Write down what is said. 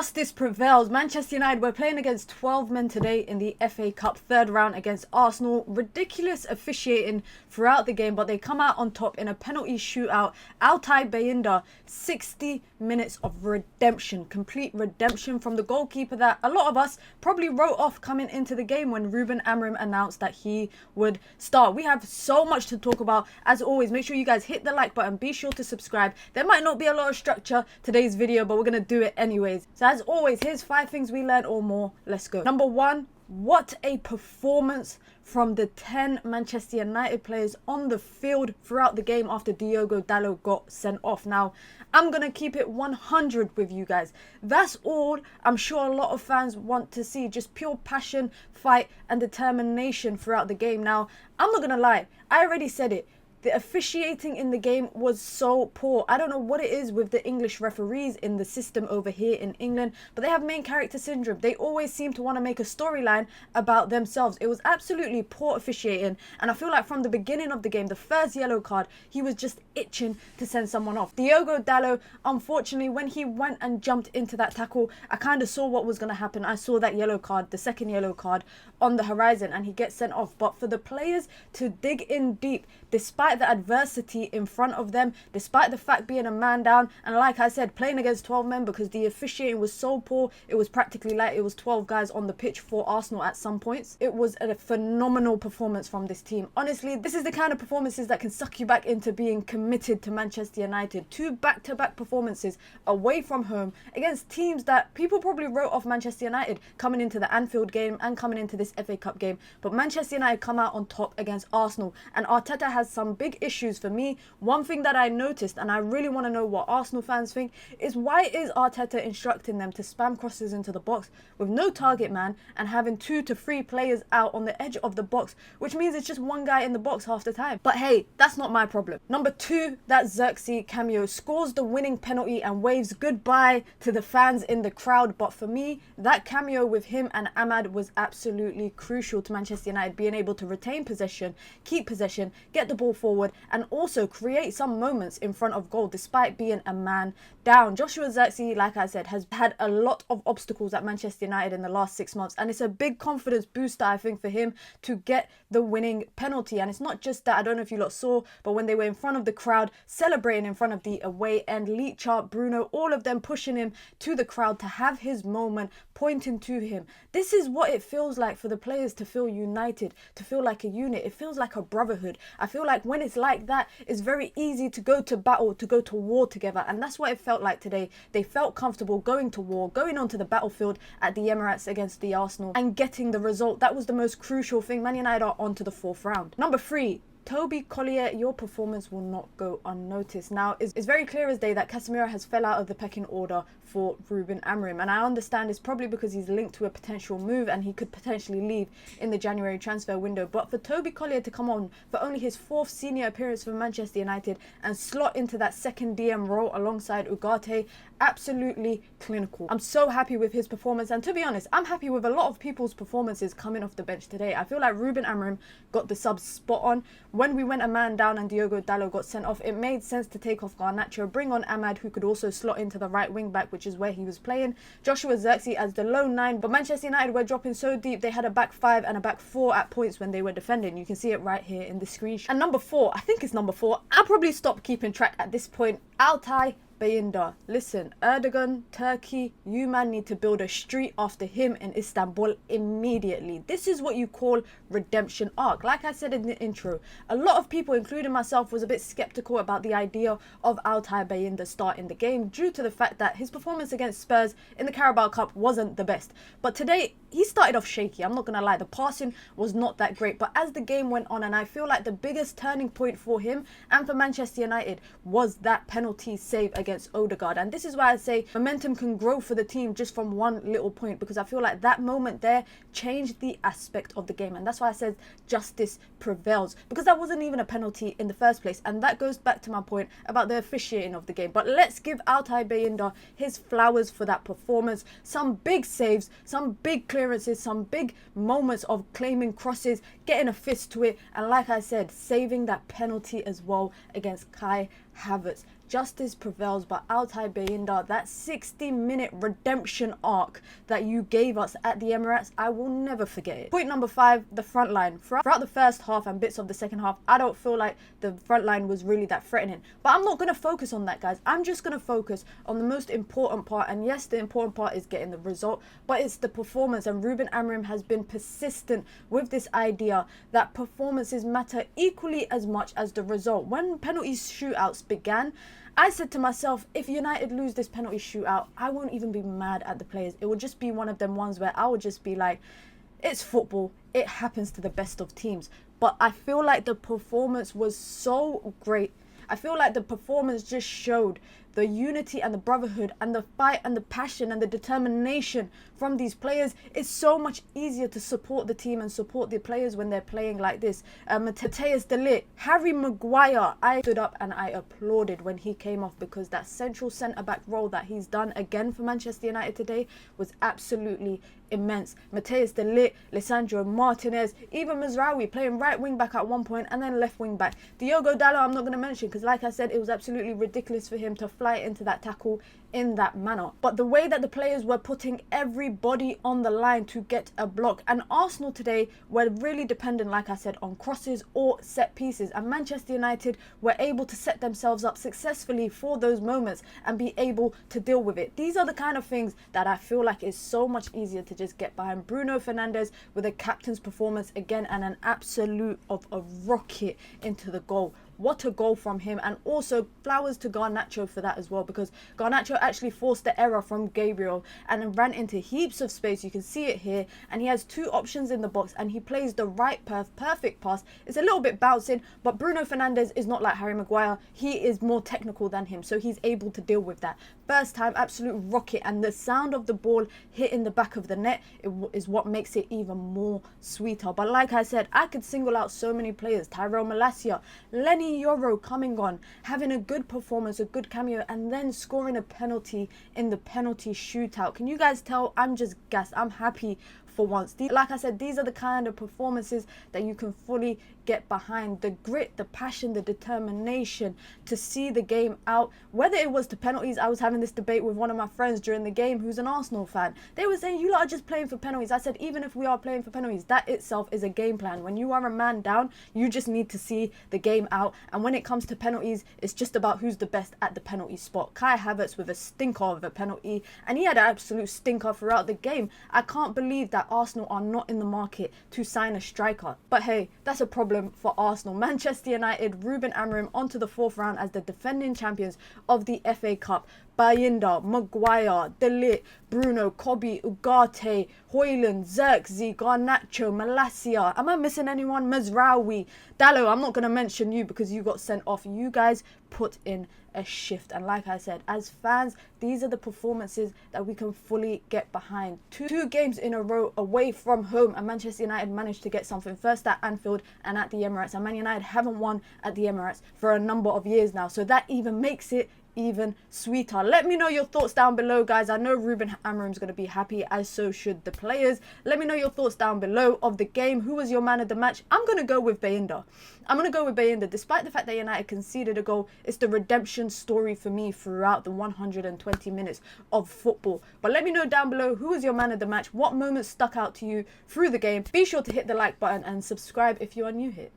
Justice prevails. Manchester United were playing against 12 men today in the FA Cup third round against Arsenal. Ridiculous officiating throughout the game, but they come out on top in a penalty shootout. Bayindir, 60 minutes of redemption, complete redemption from the goalkeeper that a lot of us probably wrote off coming into the game when Amorim announced that he would start. We have so much to talk about. As always, make sure you guys hit the like button. Be sure to subscribe. There might not be a lot of structure today's video, but we're going to do it anyways. So as always, here's 5 things we learned or more. Let's go. Number 1, what a performance from the 10 Manchester United players on the field throughout the game after Diogo Dalot got sent off. Now, I'm going to keep it 100 with you guys. That's all I'm sure a lot of fans want to see. Just pure passion, fight and determination throughout the game. Now, I'm not going to lie. I already said it. The officiating in the game was so poor. I don't know what it is with the English referees in the system over here in England, but they have main character syndrome. They always seem to want to make a storyline about themselves. It was absolutely poor officiating, and I feel like from the beginning of the game, the first yellow card, he was just itching to send someone off. Diogo Dalot, unfortunately, when he went and jumped into that tackle, I kind of saw what was going to happen. I saw that yellow card, the second yellow card on the horizon, and he gets sent off. But for the players to dig in deep, despite the adversity in front of them, despite the fact being a man down, and like I said, playing against 12 men because the officiating was so poor, it was practically like it was 12 guys on the pitch for Arsenal at some points. It was a phenomenal performance from this team. Honestly, this is the kind of performances that can suck you back into being committed to Manchester United. 2 back-to-back performances away from home against teams that people probably wrote off Manchester United coming into the Anfield game and coming into this FA Cup game. But Manchester United come out on top against Arsenal, and Arteta has some big issues for me. One thing that I noticed, and I really want to know what Arsenal fans think, is why is Arteta instructing them to spam crosses into the box with no target man and having 2 to 3 players out on the edge of the box, which means it's just one guy in the box half the time. But hey, that's not my problem. Number 2, that Xerxes Cameo scores the winning penalty and waves goodbye to the fans in the crowd. But for me, that cameo with him and Ahmad was absolutely crucial to Manchester United being able to retain possession, keep possession, get the ball forward, and also create some moments in front of goal despite being a man down. Joshua Xerxes, like I said, has had a lot of obstacles at Manchester United in the last 6 months, and it's a big confidence booster, I think, for him to get the winning penalty. And it's not just that, I don't know if you lot saw, but when they were in front of the crowd, celebrating in front of the away end, Leachart, Bruno, all of them pushing him to the crowd to have his moment, pointing to him. This is what it feels like for the players to feel united, to feel like a unit. It feels like a brotherhood. I feel like when it's like that, it's very easy to go to battle, to go to war together, and that's what it felt like today. They felt comfortable going to war, going onto the battlefield at the Emirates against the Arsenal and getting the result. That was the most crucial thing. Man United are on to the 4th round. Number 3, Toby Collier, your performance will not go unnoticed. Now, it's very clear as day that Casemiro has fell out of the pecking order for Amorim, and I understand it's probably because he's linked to a potential move and he could potentially leave in the January transfer window. But for Toby Collier to come on for only his 4th senior appearance for Manchester United and slot into that second DM role alongside Ugarte, absolutely clinical. I'm so happy with his performance, and to be honest, I'm happy with a lot of people's performances coming off the bench today. I feel like Amorim got the subs spot on. When we went a man down and Diogo Dalot got sent off, it made sense to take off Garnacho, bring on Ahmad, who could also slot into the right wing back, which is where he was playing, Joshua Xerxes as the lone 9. But Manchester United were dropping so deep, they had a back 5 and a back 4 at points when they were defending. You can see it right here in the screenshot. And number 4, I think it's number 4, I'll probably stop keeping track at this point, Bayindir. Listen, Erdogan, Turkey, you man need to build a street after him in Istanbul immediately. This is what you call redemption arc. Like I said in the intro, a lot of people, including myself, was a bit skeptical about the idea of Bayindir starting the game due to the fact that his performance against Spurs in the Carabao Cup wasn't the best. But today, he started off shaky. I'm not going to lie. The passing was not that great. But as the game went on, and I feel like the biggest turning point for him and for Manchester United was that penalty save against Odegaard. And this is why I say momentum can grow for the team just from one little point, because I feel like that moment there changed the aspect of the game. And that's why I said justice prevails, because that wasn't even a penalty in the first place. And that goes back to my point about the officiating of the game. But let's give Bayindir his flowers for that performance. Some big saves, some big clearances, some big moments of claiming crosses, getting a fist to it, and like I said, saving that penalty as well against Kai Havertz. justice prevails, but Bayindir, that 60-minute redemption arc that you gave us at the Emirates, I will never forget it. Point number 5, the front line. Throughout the first half and bits of the second half, I don't feel like the front line was really that threatening. But I'm not going to focus on that, guys. I'm just going to focus on the most important part. And yes, the important part is getting the result, but it's the performance. And Ruben Amorim has been persistent with this idea that performances matter equally as much as the result. When penalty shootouts began, I said to myself, if United lose this penalty shootout, I won't even be mad at the players. It will just be one of them ones where I would just be like, it's football. It happens to the best of teams. But I feel like the performance was so great. I feel like the performance just showed the unity and the brotherhood and the fight and the passion and the determination from these players. It's so much easier to support the team and support the players when they're playing like this. Matthijs de Ligt, Harry Maguire, I stood up and I applauded when he came off, because that central centre-back role that he's done again for Manchester United today was absolutely immense. Matthijs de Ligt, Lisandro Martinez, even Mazraoui playing right wing back at one point and then left wing back. Diogo Dalot I'm not going to mention, because like I said, it was absolutely ridiculous for him to fly into that tackle in that manner. But the way that the players were putting everybody on the line to get a block, and Arsenal today were really dependent, like I said, on crosses or set pieces, and Manchester United were able to set themselves up successfully for those moments and be able to deal with it. These are the kind of things that I feel like is so much easier to just get behind. Bruno Fernandes with a captain's performance again, and an absolute of a rocket into the goal. What a goal from him. And also flowers to Garnacho for that as well, because Garnacho actually forced the error from Gabriel and ran into heaps of space. You can see it here, and he has two options in the box and he plays the right perfect pass. It's a little bit bouncing, but Bruno Fernandes is not like Harry Maguire. He is more technical than him, so he's able to deal with that. First time, absolute rocket, and the sound of the ball hitting the back of the net is what makes it even more sweeter. But like I said, I could single out so many players. Tyrell Malacia, Lenny Yoro coming on, having a good performance, a good cameo, and then scoring a penalty in the penalty shootout. Can you guys tell I'm just gassed? I'm happy for once. Like I said, these are the kind of performances that you can fully get behind. The grit, the passion, the determination to see the game out. Whether it was to penalties, I was having this debate with one of my friends during the game who's an Arsenal fan. They were saying, you lot are just playing for penalties. I said, even if we are playing for penalties, that itself is a game plan. When you are a man down, you just need to see the game out. And when it comes to penalties, it's just about who's the best at the penalty spot. Kai Havertz with a stinker of a penalty, and he had an absolute stinker throughout the game. I can't believe that Arsenal are not in the market to sign a striker. But hey, that's a problem for Arsenal. Manchester United, Ruben Amorim onto the 4th round as the defending champions of the FA Cup. Bayindir, Maguire, De Ligt, Bruno, Kobe, Ugarte, Højlund, Xerxes, Garnacho, Malacia. Am I missing anyone? Mazraoui, Dalot. I'm not going to mention you because you got sent off. You guys put in a shift. And like I said, as fans, these are the performances that we can fully get behind. Two games in a row away from home, and Manchester United managed to get something, first at Anfield and at the Emirates. And Man United haven't won at the Emirates for a number of years now, so that even makes it even sweeter. Let me know your thoughts down below, guys. I know Ruben Amorim's going to be happy, as so should the players. Let me know your thoughts down below of the game. Who was your man of the match? I'm going to go with Bayindir. I'm going to go with Bayindir. Despite the fact that United conceded a goal, it's the redemption story for me throughout the 120 minutes of football. But let me know down below, who was your man of the match? What moments stuck out to you through the game? Be sure to hit the like button and subscribe if you are new here.